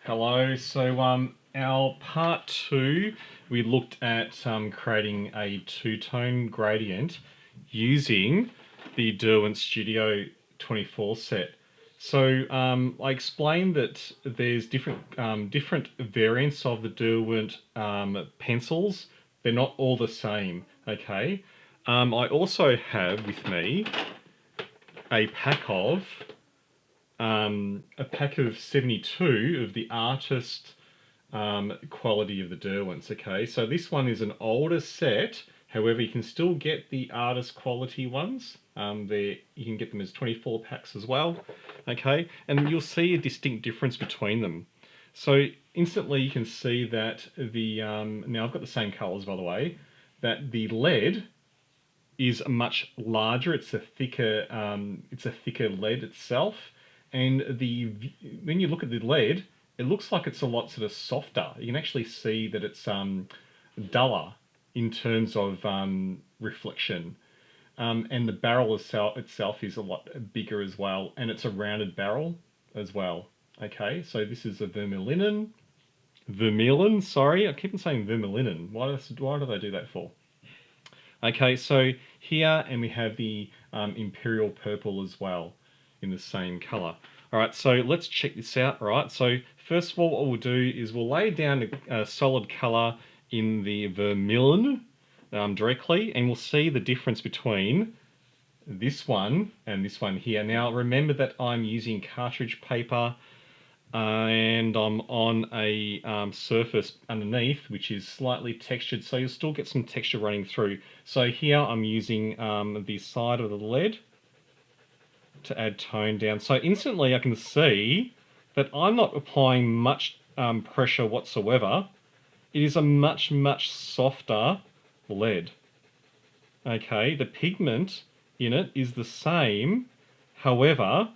Hello. Our part two, we looked at creating a two-tone gradient using the Derwent Studio 24 set. I explained that there's different variants of the Derwent pencils. They're not all the same. Okay. I also have with me a pack of 72 of the artist quality of the Derwents. Okay, so this one is an older set. However, you can still get the artist quality ones. You can get them as 24 packs as well. Okay, and you'll see a distinct difference between them. So instantly you can see that now I've got the same colors, by the way, that the lead is much larger. It's a thicker lead itself, and when you look at the lead, it looks like it's a lot sort of softer. You can actually see that it's duller in terms of reflection, and the barrel itself is a lot bigger as well, and it's a rounded barrel as well. Okay, so this is a vermilion. Sorry, I keep on saying vermilion. Why did I do that for? Okay, so here, and we have the Imperial Purple as well in the same color. All right, so let's check this out. All right, so first of all, what we'll do is we'll lay down a solid color in the vermilion directly, and we'll see the difference between this one and this one here. Now, remember that I'm using cartridge paper and I'm on a surface underneath which is slightly textured, so you'll still get some texture running through. So here I'm using the side of the lead to add tone down. So instantly I can see that I'm not applying much pressure whatsoever. It is a much softer lead. Okay, the pigment in it is the same, however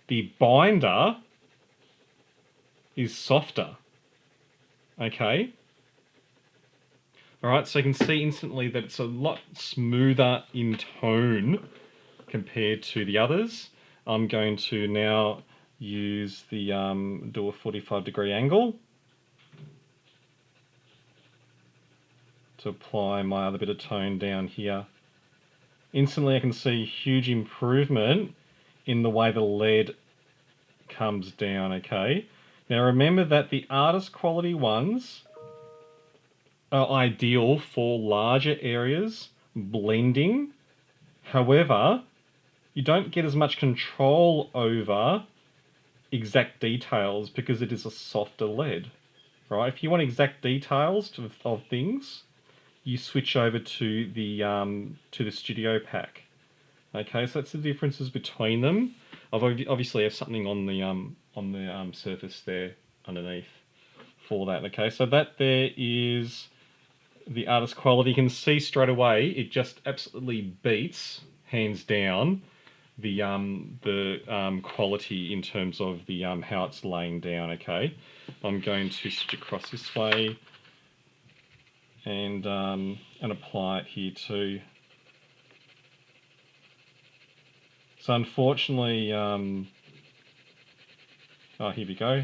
the binder is softer. Okay. Alright, so you can see instantly that it's a lot smoother in tone compared to the others. I'm going to now use the do a 45-degree angle to apply my other bit of tone down here. Instantly I can see huge improvement in the way the lead comes down. Okay. Now remember that the artist quality ones are ideal for larger areas, blending. However, you don't get as much control over exact details because it is a softer lead. Right? If you want exact details of things, you switch over to the Studio Pack. Okay, so that's the differences between them. I've obviously have something on the surface there underneath for that. Okay, so that there is the artist quality. You can see straight away it just absolutely beats, hands down, the quality in terms of the how it's laying down. Okay, I'm going to switch across this way and apply it here too. So unfortunately, here we go.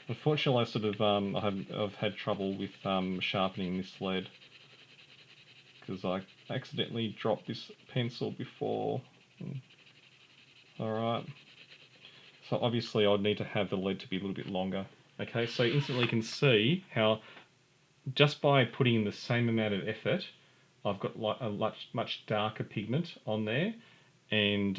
Unfortunately, I've had trouble with sharpening this lead because I accidentally dropped this pencil before. Alright. So obviously I'd need to have the lead to be a little bit longer. Okay, so instantly you can see how just by putting in the same amount of effort, I've got like a much darker pigment on there, and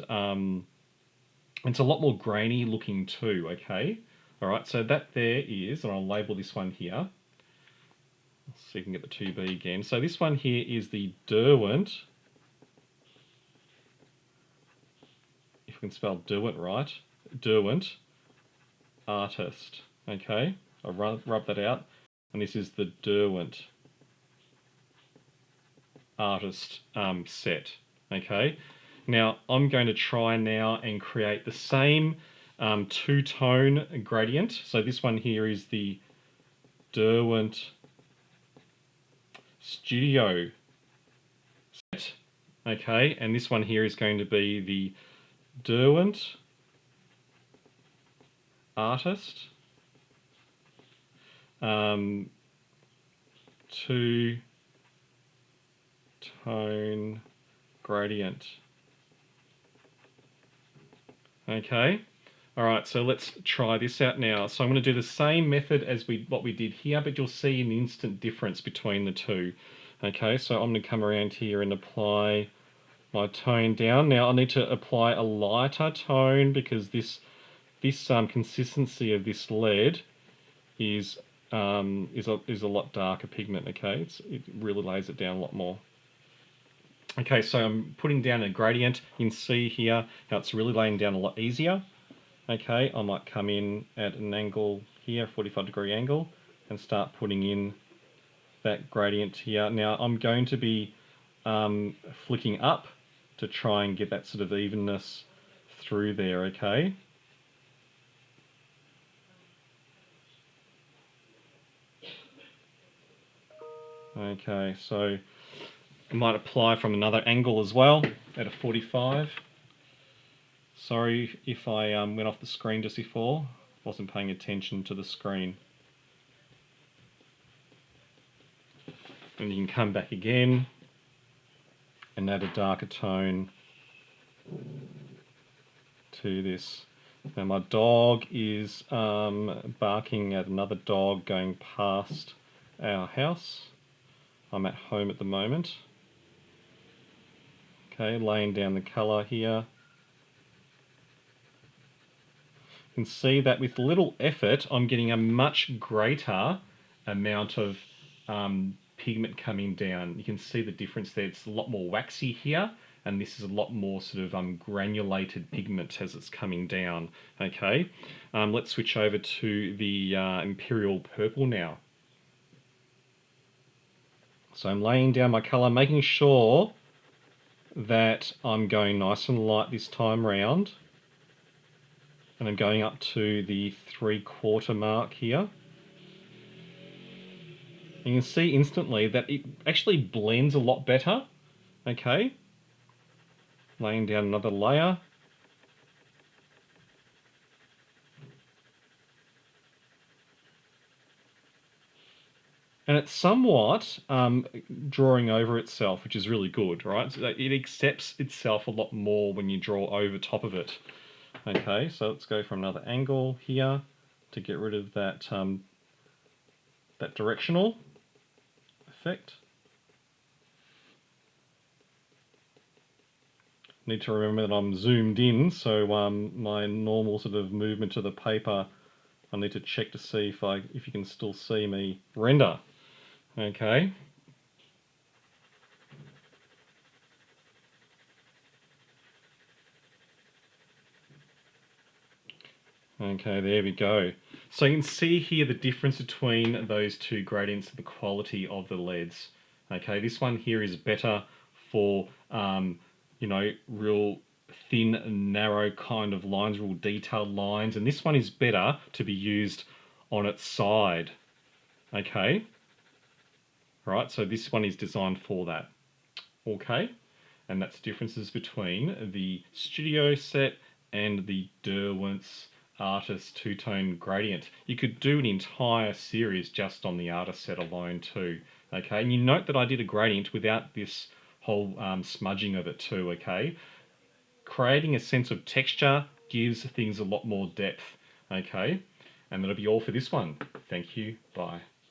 it's a lot more grainy looking too. Okay. Alright, so that there is, and I'll label this one here. Let's see if we can get the 2B again. So this one here is the Derwent. If we can spell Derwent right. Derwent Artist. Okay, I'll rub that out. And this is the Derwent Artist set. Okay, now I'm going to try now and create the same two-tone gradient. So this one here is the Derwent Studio set. Okay, and this one here is going to be the Derwent Artist. two-tone gradient. Okay. All right, so let's try this out now. So I'm going to do the same method as what we did here, but you'll see an instant difference between the two. Okay, so I'm going to come around here and apply my tone down. Now I need to apply a lighter tone because this consistency of this lead is a lot darker pigment. Okay, it really lays it down a lot more. Okay, so I'm putting down a gradient. You can see here how it's really laying down a lot easier. Okay, I might come in at an angle here, 45-degree angle, and start putting in that gradient here. Now I'm going to be flicking up to try and get that sort of evenness through there, okay? Okay, so I might apply from another angle as well at a 45. Sorry if I went off the screen just before. Wasn't paying attention to the screen. And you can come back again and add a darker tone to this. Now my dog is barking at another dog going past our house. I'm at home at the moment. Okay, laying down the colour here. You can see that with little effort I'm getting a much greater amount of pigment coming down. You can see the difference there. It's a lot more waxy here, and this is a lot more sort of granulated pigment as it's coming down. Okay, let's switch over to the Imperial Purple now. So I'm laying down my colour, making sure that I'm going nice and light this time round. And I'm going up to the 3/4 mark here. You can see instantly that it actually blends a lot better. Okay. Laying down another layer. And it's somewhat drawing over itself, which is really good, right? So it accepts itself a lot more when you draw over top of it. Okay, so let's go from another angle here to get rid of that, that directional effect. Need to remember that I'm zoomed in, so my normal sort of movement of the paper, I need to check to see if you can still see me render. Okay. Okay, there we go. So you can see here the difference between those two gradients, the quality of the leads. Okay, this one here is better for, you know, real thin, narrow kind of lines, real detailed lines, and this one is better to be used on its side. Okay. Right, so this one is designed for that. Okay, and that's the differences between the Studio Set and the Derwent's Artist Two-Tone Gradient. You could do an entire series just on the Artist Set alone too. Okay, and you note that I did a gradient without this whole smudging of it too, okay? Creating a sense of texture gives things a lot more depth, okay? And that'll be all for this one. Thank you, bye.